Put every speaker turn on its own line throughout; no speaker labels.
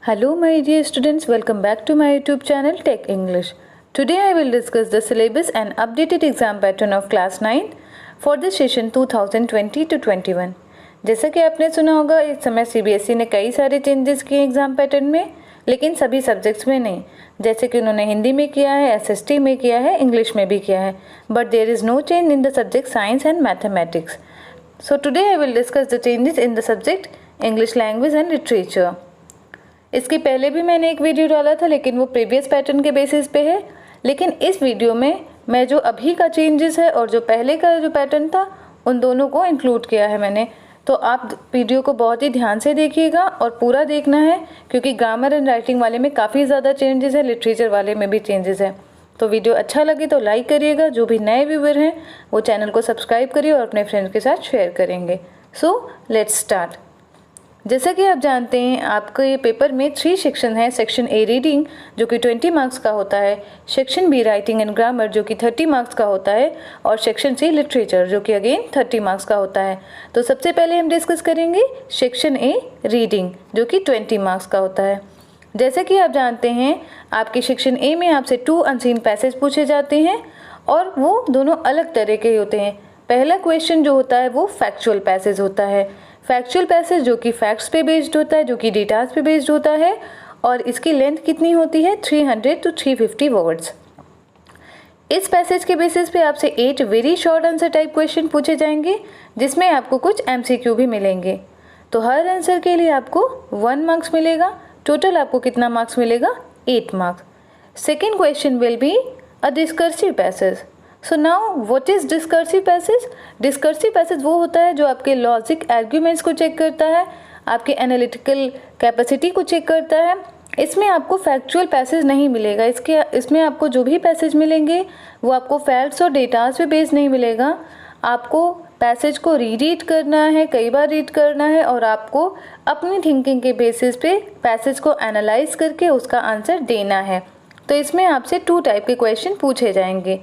Hello my dear students, welcome back to my YouTube channel Tech English. Today I will discuss the syllabus and updated exam pattern of class 9 for this session 2020 to 21. जैसा कि आपने सुना होगा, इस समय CBSE ने कई सारे चेंजेस किए एग्जाम पैटर्न में, लेकिन सभी सब्जेक्ट्स में नहीं। जैसे कि उन्होंने हिंदी में किया है, SST में किया है, इंग्लिश में भी किया है, but there is no change in the subject science and mathematics. So today I will discuss the changes in the subject English language and literature. इसके पहले भी मैंने एक वीडियो डाला था, लेकिन वो प्रीवियस पैटर्न के बेसिस पे है. लेकिन इस वीडियो में मैं जो अभी का चेंजेस है और जो पहले का जो पैटर्न था उन दोनों को इंक्लूड किया है मैंने. तो आप वीडियो को बहुत ही ध्यान से देखिएगा और पूरा देखना है, क्योंकि ग्रामर एंड राइटिंग वाले में काफ़ी ज़्यादा चेंजेस है, लिटरेचर वाले में भी चेंजेस है. तो वीडियो अच्छा लगे तो लाइक करिएगा. जो भी नए व्यूअर हैं वो चैनल को सब्सक्राइब करिए और अपने फ्रेंड्स के साथ शेयर करेंगे. So let's start. जैसा कि आप जानते हैं, आपके ये पेपर में 3 सेक्शन हैं. सेक्शन ए रीडिंग जो कि 20 मार्क्स का होता है, section be writing and grammar जो कि 30 मार्क्स का होता है, और सेक्शन सी लिटरेचर जो कि अगेन 30 मार्क्स का होता है. तो सबसे पहले हम डिस्कस करेंगे सेक्शन ए रीडिंग जो कि 20 मार्क्स का होता है. जैसे कि आप जानते हैं, आपके सेक्शन ए में आपसे 2 अनसीन पैसेज पूछे जाते हैं और वो दोनों अलग तरह के होते हैं. पहला क्वेश्चन जो होता है वो फैक्चुअल पैसेज होता है. फैक्चुअल पैसेज जो कि फैक्ट्स पे बेस्ड होता है, जो कि डेटाज पे बेस्ड होता है, और इसकी लेंथ कितनी होती है 300 to 350 वर्ड्स. इस पैसेज के बेसिस पे आपसे 8 very short answer type question पूछे जाएंगे, जिसमें आपको कुछ MCQ भी मिलेंगे. तो हर आंसर के लिए आपको 1 मार्क्स मिलेगा. टोटल आपको कितना मार्क्स मिलेगा 8 marks. Second question will be a discursive passage. So now what is discursive passage? Discursive passage वो होता है जो आपके लॉजिक आर्ग्यूमेंट्स को चेक करता है, आपके एनालिटिकल कैपेसिटी को चेक करता है. इसमें आपको फैक्चुअल पैसेज नहीं मिलेगा. इसमें आपको जो भी पैसेज मिलेंगे वो आपको फैक्ट्स और डेटाज पे बेस्ड नहीं मिलेगा. आपको पैसेज को रीड करना है, कई बार रीड करना है, और आपको अपनी थिंकिंग के बेसिस पे पैसेज को एनालाइज करके उसका आंसर देना है. तो इसमें आपसे 2 टाइप के क्वेश्चन पूछे जाएंगे.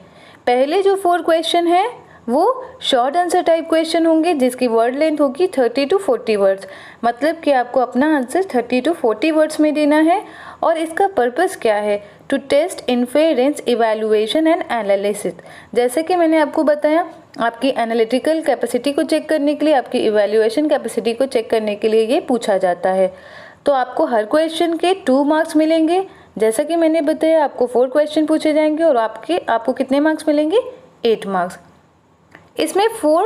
पहले जो 4 क्वेश्चन हैं वो शॉर्ट आंसर टाइप क्वेश्चन होंगे, जिसकी वर्ड लेंथ होगी 30 to 40 वर्ड्स. मतलब कि आपको अपना आंसर 30 to 40 वर्ड्स में देना है. और इसका पर्पस क्या है? To test inference, evaluation and analysis. जैसे कि मैंने आपको बताया, आपकी एनालिटिकल कैपेसिटी को चेक करने के लिए, आपकी इवैल्यूएशन कैपेसिटी को चेक करने के लिए ये पूछा जाता है. तो आपको हर क्वेश्चन के 2 मार्क्स मिलेंगे. जैसा कि मैंने बताया, आपको 4 क्वेश्चन पूछे जाएंगे और आपको कितने मार्क्स मिलेंगे 8 मार्क्स. इसमें 4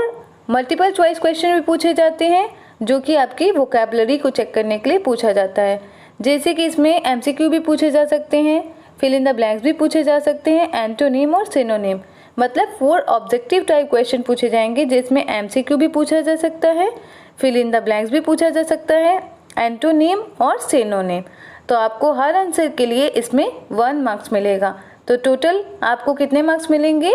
मल्टीपल चॉइस क्वेश्चन भी पूछे जाते हैं, जो कि आपकी वोकैबुलरी को चेक करने के लिए पूछा जाता है. जैसे कि इसमें MCQ भी पूछे जा सकते हैं, फिल इन द ब्लैंक्स भी पूछे जा सकते हैं, एंटोनिम और सिनोनिम. मतलब 4 ऑब्जेक्टिव टाइप क्वेश्चन पूछे जाएंगे, जिसमें MCQ भी पूछा जा सकता है, फिल इन द ब्लैंक्स भी पूछा जा सकता है, एंटोनिम और सिनोनिम. तो आपको हर आंसर के लिए इसमें 1 मार्क्स मिलेगा. तो टोटल आपको कितने मार्क्स मिलेंगे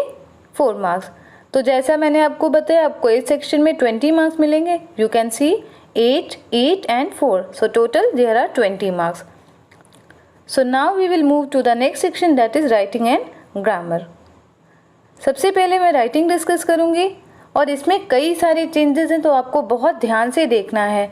4 मार्क्स. तो जैसा मैंने आपको बताया, आपको इस सेक्शन में 20 मार्क्स मिलेंगे. You can C 8, 8 and 4. So total there are 20 marks. So now we will move to the next section, that is writing and grammar. सबसे पहले मैं राइटिंग डिस्कस करूँगी और इसमें कई सारे चेंजेस हैं, तो आपको बहुत ध्यान से देखना है.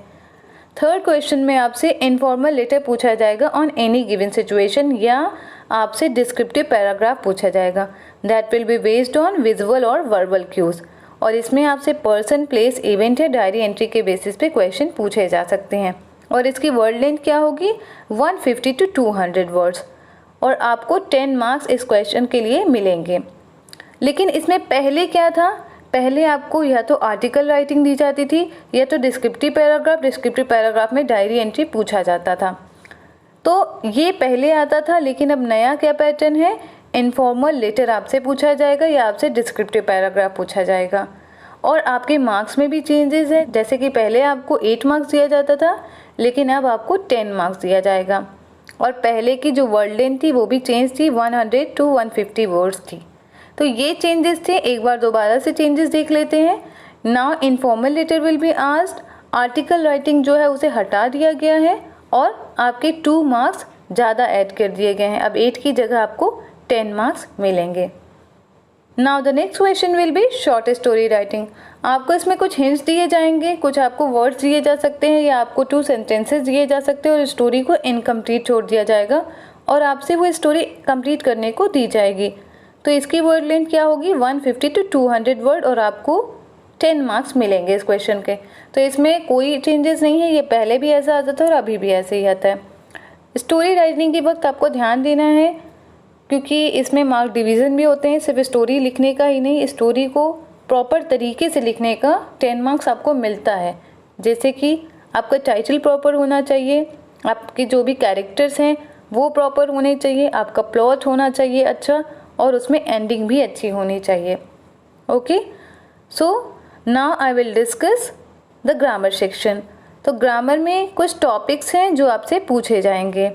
थर्ड क्वेश्चन में आपसे इनफॉर्मल लेटर पूछा जाएगा ऑन एनी गिवन सिचुएशन, या आपसे डिस्क्रिप्टिव पैराग्राफ पूछा जाएगा. That will be based on visual और वर्बल क्यूज. और इसमें आपसे पर्सन, प्लेस, इवेंट या डायरी एंट्री के बेसिस पे क्वेश्चन पूछे जा सकते हैं. और इसकी वर्ड लेंथ क्या होगी 150 to 200 वर्ड्स. और आपको 10 मार्क्स इस क्वेश्चन के लिए मिलेंगे. लेकिन इसमें पहले क्या था? पहले आपको या तो आर्टिकल राइटिंग दी जाती थी, या तो डिस्क्रिप्टिव पैराग्राफ में डायरी एंट्री पूछा जाता था. तो ये पहले आता था, लेकिन अब नया क्या पैटर्न है? इनफॉर्मल लेटर आपसे पूछा जाएगा या आपसे डिस्क्रिप्टिव पैराग्राफ पूछा जाएगा. और आपके मार्क्स में भी चेंजेस है. जैसे कि पहले आपको 8 मार्क्स दिया जाता था, लेकिन अब आपको 10 मार्क्स दिया जाएगा. और पहले की जो वर्ड लेंथ थी वो भी चेंज थी, 100 to 150 वर्ड्स थी. तो ये चेंजेस थे. एक बार दोबारा से चेंजेस देख लेते हैं. Now informal letter will be asked. Article writing जो है उसे हटा दिया गया है और आपके 2 मार्क्स ज़्यादा ऐड कर दिए गए हैं. अब 8 की जगह आपको 10 मार्क्स मिलेंगे. Now the next question will B short story writing. आपको इसमें कुछ हिंट्स दिए जाएंगे, कुछ आपको वर्ड्स दिए जा सकते हैं या आपको 2 सेंटेंसेस दिए जा सकते हैं और स्टोरी को इनकम्प्लीट छोड़ दिया जाएगा और आपसे वो स्टोरी कंप्लीट करने को दी जाएगी। तो इसकी वर्ड लेंथ क्या होगी 150 to 200 वर्ड और आपको 10 मार्क्स मिलेंगे इस क्वेश्चन के। तो इसमें कोई चेंजेस नहीं है, ये पहले भी ऐसा आता था और अभी भी ऐसे ही आता है। स्टोरी राइटिंग के वक्त आपको ध्यान देना है क्योंकि इसमें मार्क डिवीज़न भी होते हैं, सिर्फ स्टोरी लिखने का ही नहीं, स्टोरी को प्रॉपर तरीके से लिखने का 10 मार्क्स आपको मिलता है। जैसे कि आपका टाइटल प्रॉपर होना चाहिए, आपके जो भी कैरेक्टर्स हैं वो प्रॉपर होने चाहिए, आपका प्लॉट होना चाहिए अच्छा और उसमें एंडिंग भी अच्छी होनी चाहिए। Okay, so now I will discuss the grammar section. तो ग्रामर में कुछ टॉपिक्स हैं जो आपसे पूछे जाएंगे,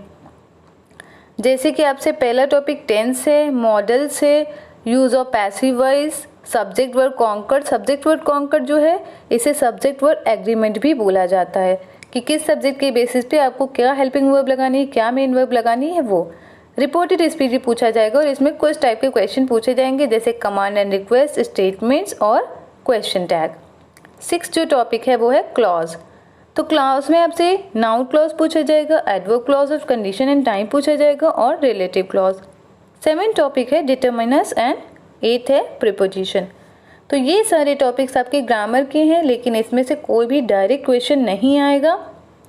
जैसे कि आपसे पहला टॉपिक टेंस है, मॉडल्स है, use of passive voice, subject verb concord. Subject verb concord जो है इसे सब्जेक्ट वर्ब एग्रीमेंट भी बोला जाता है कि किस सब्जेक्ट के बेसिस पे आपको क्या हेल्पिंग वर्ब लगानी है, क्या मेन वर्ब लगानी है। वो रिपोर्टेड स्पीच भी पूछा जाएगा और इसमें कुछ टाइप के क्वेश्चन पूछे जाएंगे जैसे कमांड एंड रिक्वेस्ट, स्टेटमेंट्स और क्वेश्चन टैग। 6 जो टॉपिक है वो है क्लॉज। तो क्लॉज में आपसे नाउन क्लॉज पूछा जाएगा, adverb clause of condition and time पूछा जाएगा और रिलेटिव क्लॉज। 7 टॉपिक है डिटरमिनर्स एंड 8 है प्रीपोजिशन। तो ये सारे टॉपिक्स आपके ग्रामर के हैं, लेकिन इसमें से कोई भी डायरेक्ट क्वेश्चन नहीं आएगा।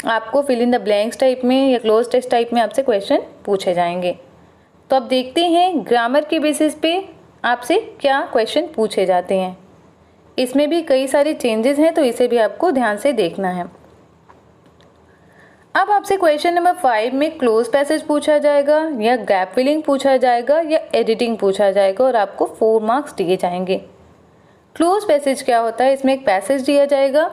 आपको fill in the blanks type में या क्लोज टेस्ट टाइप में आपसे क्वेश्चन पूछे जाएंगे। तो अब देखते हैं ग्रामर के बेसिस पे आपसे क्या क्वेश्चन पूछे जाते हैं। इसमें भी कई सारे चेंजेस हैं तो इसे भी आपको ध्यान से देखना है। अब आपसे क्वेश्चन नंबर 5 में क्लोज पैसेज पूछा जाएगा या गैप फिलिंग पूछा जाएगा या एडिटिंग पूछा जाएगा और आपको 4 मार्क्स दिए जाएंगे। क्लोज पैसेज क्या होता है, इसमें एक पैसेज दिया जाएगा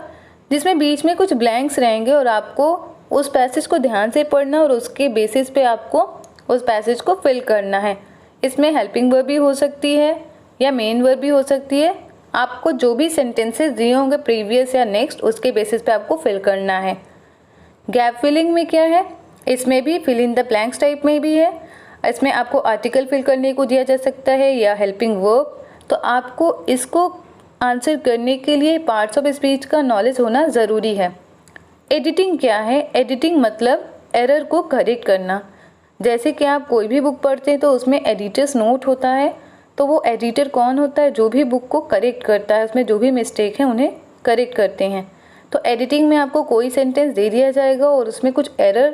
जिसमें बीच में कुछ ब्लैंक्स रहेंगे और आपको उस पैसेज को ध्यान से पढ़ना और उसके बेसिस पे आपको उस पैसेज को फिल करना है। इसमें हेल्पिंग वर्ब भी हो सकती है या मेन वर्ब भी हो सकती है। आपको जो भी सेंटेंसेस दिए होंगे प्रीवियस या नेक्स्ट, उसके बेसिस पे आपको फिल करना है। गैप फिलिंग में क्या है, इसमें भी fill in the blanks type में भी है। इसमें आपको आर्टिकल फिल करने को दिया जा सकता है या हेल्पिंग वर्ब। तो आपको इसको आंसर करने के लिए पार्ट्स ऑफ स्पीच का नॉलेज होना ज़रूरी है। एडिटिंग क्या है, एडिटिंग मतलब एरर को करेक्ट करना। जैसे कि आप कोई भी बुक पढ़ते हैं तो उसमें एडिटर्स नोट होता है, तो वो एडिटर कौन होता है, जो भी बुक को करेक्ट करता है, उसमें जो भी मिस्टेक है उन्हें करेक्ट करते हैं। तो एडिटिंग में आपको कोई सेंटेंस दे दिया जाएगा और उसमें कुछ एरर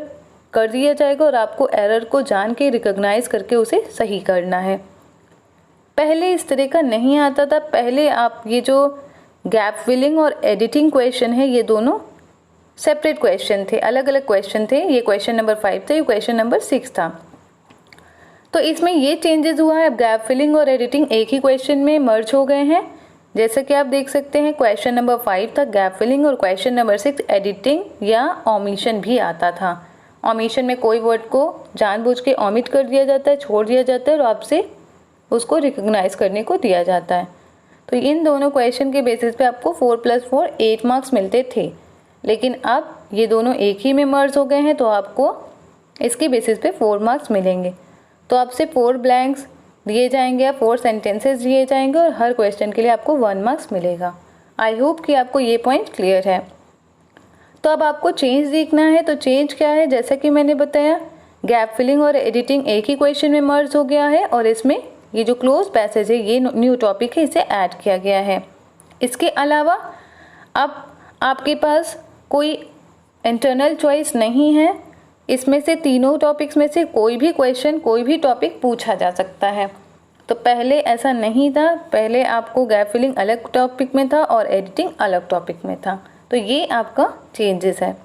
कर दिया जाएगा और आपको एरर को जान के रिकॉग्नाइज करके उसे सही करना है। पहले इस तरह का नहीं आता था। पहले आप ये जो गैप फिलिंग और एडिटिंग क्वेश्चन है ये दोनों सेपरेट क्वेश्चन थे, अलग अलग क्वेश्चन थे। ये क्वेश्चन नंबर 5 था, ये क्वेश्चन नंबर 6 था। तो इसमें ये चेंजेस हुआ है, अब गैप फिलिंग और एडिटिंग एक ही क्वेश्चन में मर्ज हो गए हैं। जैसे कि आप देख सकते हैं क्वेश्चन नंबर 5 था गैप फिलिंग और क्वेश्चन नंबर 6 एडिटिंग या ओमिशन भी आता था। ओमिशन में कोई वर्ड को जानबूझ के ओमिट कर दिया जाता है, छोड़ दिया जाता है और आपसे उसको रिकॉग्नाइज करने को दिया जाता है। तो इन दोनों क्वेश्चन के बेसिस पे आपको 4 + 4 8 मार्क्स मिलते थे, लेकिन अब ये दोनों एक ही में मर्ज हो गए हैं तो आपको इसके बेसिस पे 4 मार्क्स मिलेंगे। तो आपसे 4 ब्लैंक्स दिए जाएंगे या 4 सेंटेंसेस दिए जाएंगे और हर क्वेश्चन के लिए आपको 1 मार्क्स मिलेगा। आई होप कि आपको ये पॉइंट क्लियर है। तो अब आपको चेंज देखना है। तो चेंज क्या है, जैसा कि मैंने बताया गैप फिलिंग और एडिटिंग एक ही क्वेश्चन में मर्ज हो गया है और इसमें ये जो क्लोज पैसेज है ये न्यू टॉपिक है, इसे ऐड किया गया है। इसके अलावा अब आपके पास कोई इंटरनल चॉइस नहीं है, इसमें से तीनों टॉपिक्स में से कोई भी क्वेश्चन कोई भी टॉपिक पूछा जा सकता है। तो पहले ऐसा नहीं था, पहले आपको गैप फिलिंग अलग टॉपिक में था और एडिटिंग अलग टॉपिक में था। तो ये आपका चेंजेस है।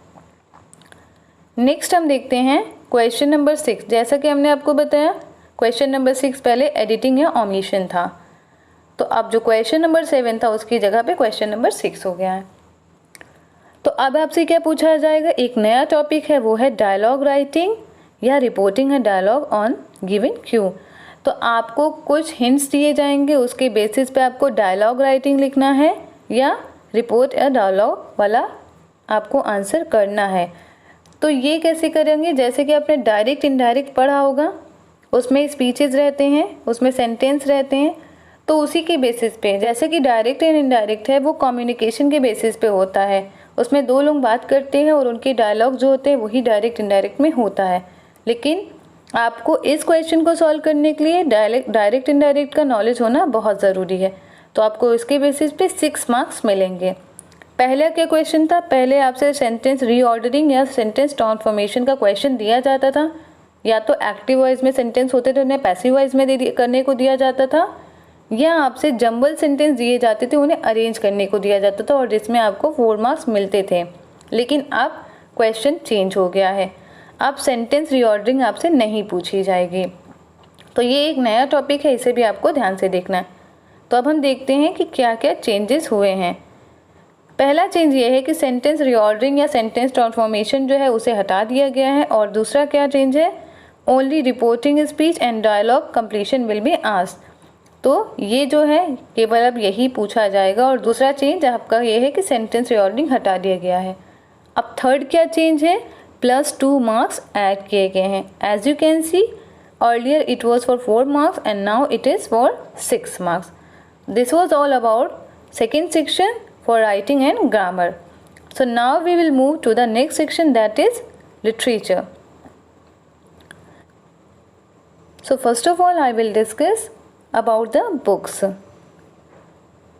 नेक्स्ट हम देखते हैं क्वेश्चन नंबर 6। जैसा कि हमने आपको बताया क्वेश्चन नंबर 6 पहले एडिटिंग या ओमिशन था, तो अब जो क्वेश्चन नंबर 7 था उसकी जगह पे क्वेश्चन नंबर 6 हो गया है। तो अब आपसे क्या पूछा जाएगा, एक नया टॉपिक है वो है डायलॉग राइटिंग या रिपोर्टिंग है डायलॉग ऑन गिवन क्यू। तो आपको कुछ हिंट्स दिए जाएंगे, उसके बेसिस पे आपको डायलॉग राइटिंग लिखना है या रिपोर्ट या डायलॉग वाला आपको आंसर करना है। तो ये कैसे करेंगे, जैसे कि आपने डायरेक्ट इनडायरेक्ट पढ़ा होगा, उसमें स्पीचेस रहते हैं, उसमें सेंटेंस रहते हैं। तो उसी के बेसिस पे, जैसे कि डायरेक्ट एंड इनडायरेक्ट है वो कम्युनिकेशन के बेसिस पे होता है, उसमें दो लोग बात करते हैं और उनके डायलॉग जो होते हैं वही डायरेक्ट इनडायरेक्ट में होता है। लेकिन आपको इस क्वेश्चन को सॉल्व करने के लिए डायरेक्ट इनडायरेक्ट का नॉलेज होना बहुत ज़रूरी है, तो आपको इसके बेसिस पे 6 मार्क्स मिलेंगे। पहला क्या क्वेश्चन था, पहले आपसे सेंटेंस रीऑर्डरिंग या सेंटेंस ट्रांसफॉर्मेशन का क्वेश्चन दिया जाता था, या तो एक्टिव वॉइस में सेंटेंस होते थे उन्हें पैसिव वॉइस में करने को दिया जाता था, या आपसे जंबल सेंटेंस दिए जाते थे उन्हें अरेंज करने को दिया जाता था और जिसमें आपको 4 मार्क्स मिलते थे। लेकिन अब क्वेश्चन चेंज हो गया है, अब सेंटेंस रीऑर्डरिंग आपसे नहीं पूछी जाएगी। तो ये एक नया टॉपिक है, इसे भी आपको ध्यान से देखना है। तो अब हम देखते हैं कि क्या क्या चेंजेस हुए हैं। पहला चेंज ये है कि सेंटेंस रीऑर्डरिंग या सेंटेंस ट्रांसफॉर्मेशन जो है उसे हटा दिया गया है। और दूसरा क्या चेंज है, only reporting speech and dialogue completion will be asked. तो ये जो है केवल अब यही पूछा जाएगा। और दूसरा चेंज आपका ये है कि सेंटेंस रीऑर्डरिंग हटा दिया गया है। अब थर्ड क्या चेंज है, +2 मार्क्स ऐड किए गए हैं। As you can see earlier it was for 4 marks and now it is for 6 marks. This was all about second section for writing and grammar. So now we will move to the next section, that is literature. So first of all I will discuss about the books.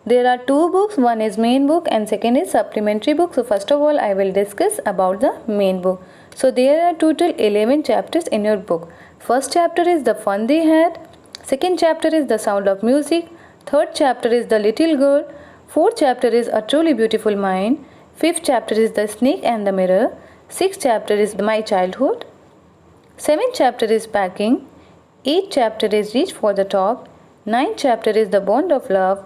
There are 2 books, one is main book and second is supplementary book. So first of all I will discuss about the main book. So there are total 11 chapters in your book. First chapter is the fun they had, second chapter is the sound of music, third chapter is the little girl, fourth chapter is A Truly Beautiful Mind, fifth chapter is The Snake and the Mirror, sixth chapter is My Childhood, seventh chapter is Packing, eighth chapter is Reach for the Top, ninth chapter is The Bond of Love,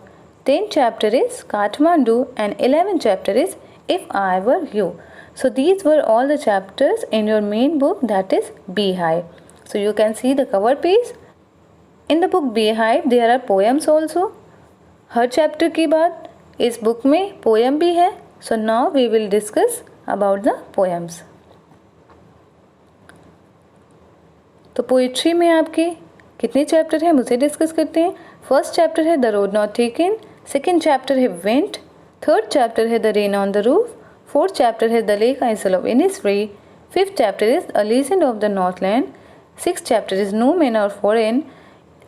10th chapter is Kathmandu, and 11th chapter is If I Were You. So these were all the chapters in your main book, that is Beehive. So you can see the cover page. In the book Beehive there are poems also. हर chapter के बाद इस book में poem भी है। So now we will discuss about the poems. तो poetry में आपके कितने चैप्टर हैं मुझे डिस्कस करते हैं। फर्स्ट चैप्टर है the road not taken, second chapter है विंड, थर्ड चैप्टर है the rain on the roof, fourth chapter है the lake isle of Innisfree, fifth chapter is a legend of the Northland, sixth chapter is no man और foreign,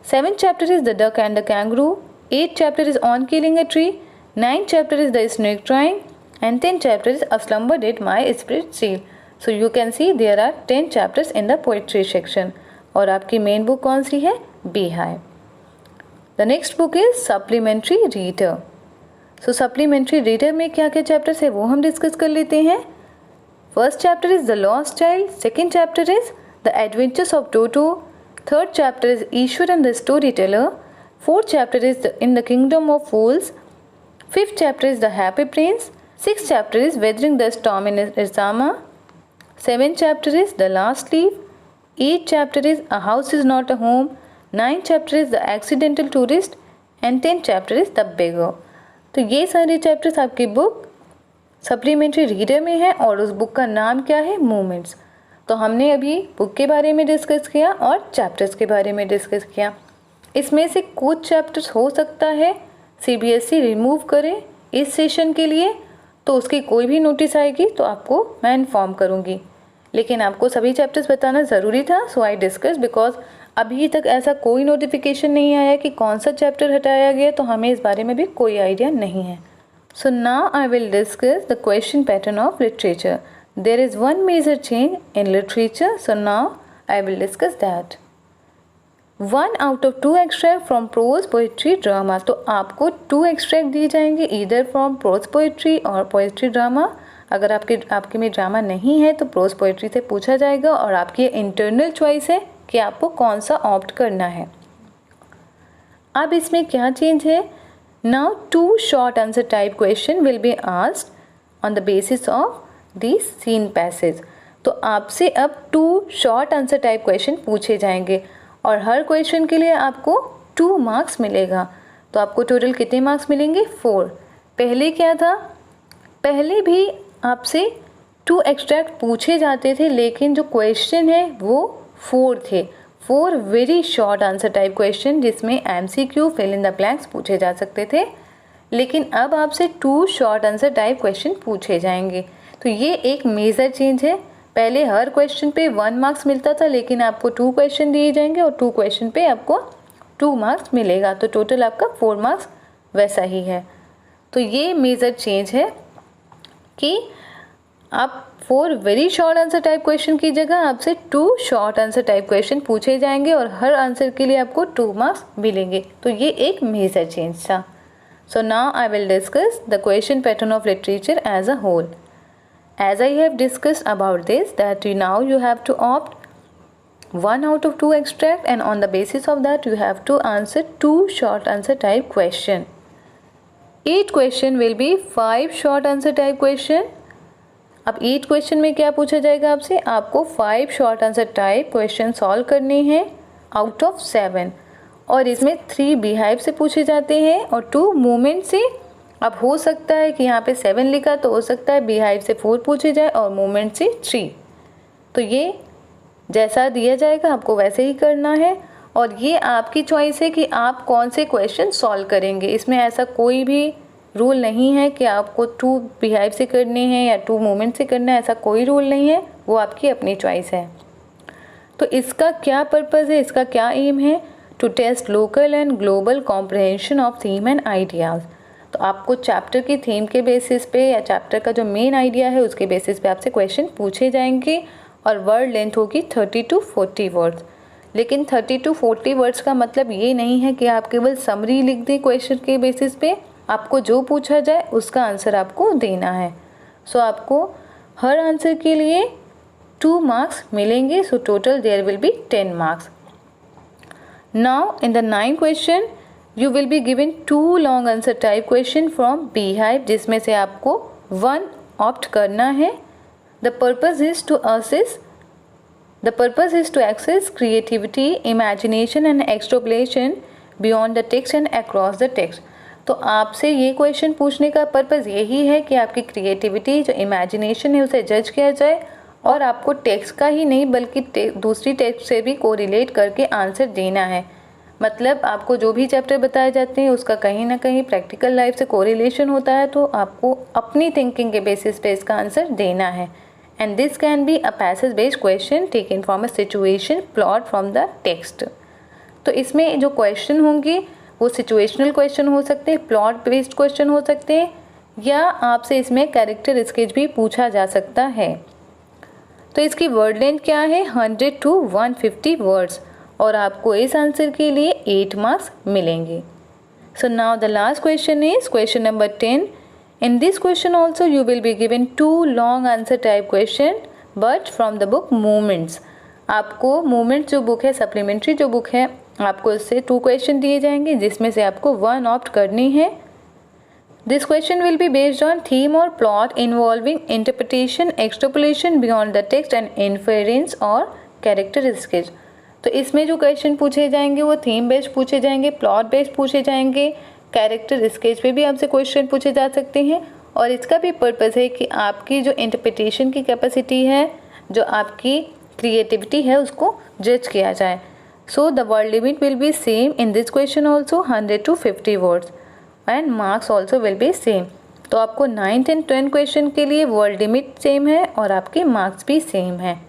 seventh chapter is the duck and the kangaroo, 8th chapter is On Killing a Tree, 9th chapter is The Snake Drying, and 10th chapter is A Slumber Did My Spirit Seal. So you can see there are 10 chapters in the poetry section. और आपकी main book कौन सी है, Beehive. The next book is Supplementary Reader. So Supplementary Reader में क्या क्या chapters है वो हम डिस्कस कर लेते हैं। First chapter is The Lost Child, second chapter is The Adventures of Toto, third chapter is Ishwar and the Storyteller, fourth chapter is In the Kingdom of Fools, fifth chapter is The Happy Prince, sixth chapter is Weathering the Storm in Izama, seventh chapter is The Last Leaf, eighth chapter is A House is Not a Home, ninth chapter is The Accidental Tourist, and 10th chapter is The Beggar. तो ये सारे chapters आपकी book supplementary reader में है और उस book का नाम क्या है, मूवमेंट्स। तो हमने अभी बुक के बारे में डिस्कस किया और चैप्टर्स के बारे में डिस्कस किया। इसमें से कुछ चैप्टर्स हो सकता है CBSE रिमूव करे इस सेशन के लिए, तो उसकी कोई भी नोटिस आएगी तो आपको मैं इन्फॉर्म करूँगी। लेकिन आपको सभी चैप्टर्स बताना ज़रूरी था, सो आई डिस्कस, बिकॉज अभी तक ऐसा कोई नोटिफिकेशन नहीं आया कि कौन सा चैप्टर हटाया गया, तो हमें इस बारे में भी कोई आइडिया नहीं है। So now I will discuss the question pattern of literature. There is one major change in literature, so now I will discuss that. 1 out of 2 extract from prose poetry drama. तो आपको 2 extract दिए जाएंगे either from prose poetry और poetry drama. अगर आपके में drama नहीं है तो प्रोज पोइट्री से पूछा जाएगा और आपकी इंटरनल चॉइस है कि आपको कौन सा ऑप्ट करना है। अब इसमें क्या चेंज है, now 2 short answer type question will be asked on the basis of this seen passage. तो आपसे अब 2 शॉर्ट आंसर टाइप क्वेश्चन पूछे जाएंगे और हर क्वेश्चन के लिए आपको 2 मार्क्स मिलेगा। तो आपको टोटल कितने मार्क्स मिलेंगे, 4। पहले क्या था, पहले भी आपसे 2 एक्सट्रैक्ट पूछे जाते थे लेकिन जो क्वेश्चन है वो 4 थे। 4 very short answer type question जिसमें MCQ fill in the blanks पूछे जा सकते थे, लेकिन अब आपसे 2 शॉर्ट आंसर टाइप क्वेश्चन पूछे जाएंगे। तो ये एक मेजर चेंज है। पहले हर क्वेश्चन पे 1 मार्क्स मिलता था, लेकिन आपको 2 क्वेश्चन दिए जाएंगे और 2 क्वेश्चन पे आपको 2 मार्क्स मिलेगा, तो टोटल आपका 4 मार्क्स वैसा ही है। तो ये मेजर चेंज है कि आप 4 very short answer type question की जगह आपसे 2 शॉर्ट आंसर टाइप क्वेश्चन पूछे जाएंगे और हर आंसर के लिए आपको 2 मार्क्स मिलेंगे। तो ये एक मेजर चेंज था। So now I will discuss the question pattern of literature as a whole. As I have discussed about this, that now you have to opt 1 out of 2 extract, and on the basis of that you have to answer 2 short answer type question. Each question will be 5 short answer type question. अब 8 question में क्या पूछा जाएगा आपसे? आपको 5 short answer type question solve करने हैं out of 7, और इसमें 3 बिहाइव से पूछे जाते हैं और 2 मूवमेंट से। अब हो सकता है कि यहाँ पे 7 लिखा, तो हो सकता है बिहाइव से 4 पूछे जाए और मूवमेंट से 3। तो ये जैसा दिया जाएगा आपको वैसे ही करना है, और ये आपकी चॉइस है कि आप कौन से क्वेश्चन सॉल्व करेंगे। इसमें ऐसा कोई भी रूल नहीं है कि आपको 2 बिहाइव से करने हैं या 2 मूवमेंट से करना है, ऐसा कोई रूल नहीं है, वो आपकी अपनी चॉइस है। तो इसका क्या पर्पज़ है, इसका क्या एम है? To test local and global comprehension of theme and ideas. तो आपको चैप्टर की थीम के बेसिस पे या चैप्टर का जो मेन आइडिया है उसके बेसिस पे आपसे क्वेश्चन पूछे जाएंगे, और वर्ड लेंथ होगी 30 to 40 वर्ड्स। लेकिन 30 to 40 वर्ड्स का मतलब ये नहीं है कि आप केवल समरी लिख दें क्वेश्चन के बेसिस पे। आपको जो पूछा जाए उसका आंसर आपको देना है। सो आपको हर आंसर के लिए 2 मार्क्स मिलेंगे। So total there will be 10 marks. Now in the 9th क्वेश्चन you will be given 2 long answer type question from beehive, जिसमें से आपको 1 opt करना है। The purpose is to access creativity, imagination and extrapolation beyond the text and across the text। तो आपसे ये question पूछने का पर्पज़ यही है कि आपकी क्रिएटिविटी जो इमेजिनेशन है उसे जज किया जाए, और आपको टेक्स्ट का ही नहीं बल्कि दूसरी टेक्स्ट से भी कोरिलेट करके आंसर देना है। मतलब आपको जो भी चैप्टर बताए जाते हैं उसका कहीं ना कहीं प्रैक्टिकल लाइफ से कोरिलेशन होता है, तो आपको अपनी थिंकिंग के बेसिस पे इसका आंसर देना है। And this can be a passage based question taken from a situation plot from the text. तो इसमें जो क्वेश्चन होंगे वो सिचुएशनल क्वेश्चन हो सकते हैं, प्लॉट बेस्ड क्वेश्चन हो सकते हैं, या आपसे इसमें कैरेक्टर स्केच भी पूछा जा सकता है। तो इसकी वर्ड लेंथ क्या है? 100 to 150 वर्ड्स, और आपको इस आंसर के लिए 8 मार्क्स मिलेंगे। So now the last question is question number 10। In this question also you will be given 2 long answer type question but from the book movements. आपको movements जो बुक है, supplementary जो बुक है, आपको इससे 2 क्वेश्चन दिए जाएंगे जिसमें से आपको 1 ऑप्ट करनी है। This question will be based on theme और plot involving interpretation, extrapolation beyond the text and inference और कैरेक्टर स्केच। तो इसमें जो क्वेश्चन पूछे जाएंगे वो थीम बेस्ड पूछे जाएंगे, प्लॉट बेस्ड पूछे जाएंगे, कैरेक्टर स्केच पे भी आपसे क्वेश्चन पूछे जा सकते हैं, और इसका भी पर्पज़ है कि आपकी जो इंटरप्रिटेशन की कैपेसिटी है, जो आपकी क्रिएटिविटी है, उसको जज किया जाए। So the word limit will be same in this question also 100 to 50 words, and marks also will be same. तो आपको 9th and 10th क्वेश्चन के लिए वर्ड लिमिट सेम है और आपके मार्क्स भी सेम है।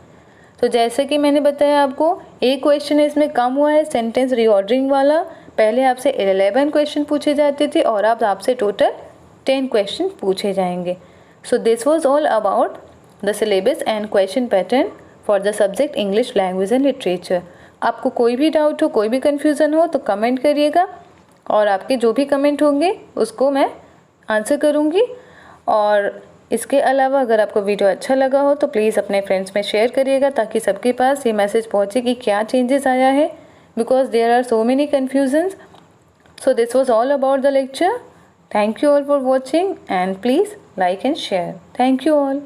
तो जैसे कि मैंने बताया आपको, एक क्वेश्चन इसमें कम हुआ है, सेंटेंस रीऑर्डरिंग वाला। पहले आपसे 11 क्वेश्चन पूछे जाते थे और अब आपसे टोटल 10 क्वेश्चन पूछे जाएंगे। So this was all about the syllabus and question pattern for the subject English language and literature. आपको कोई भी डाउट हो, कोई भी कन्फ्यूज़न हो तो कमेंट करिएगा, और आपके जो भी कमेंट होंगे उसको मैं आंसर करूँगी। और इसके अलावा अगर आपको वीडियो अच्छा लगा हो तो प्लीज़ अपने फ्रेंड्स में शेयर करिएगा, ताकि सबके पास ये मैसेज पहुँचे कि क्या चेंजेस आया है, because there are so many confusions. So this was all about the lecture. Thank you all for watching, and please like and share. Thank you all.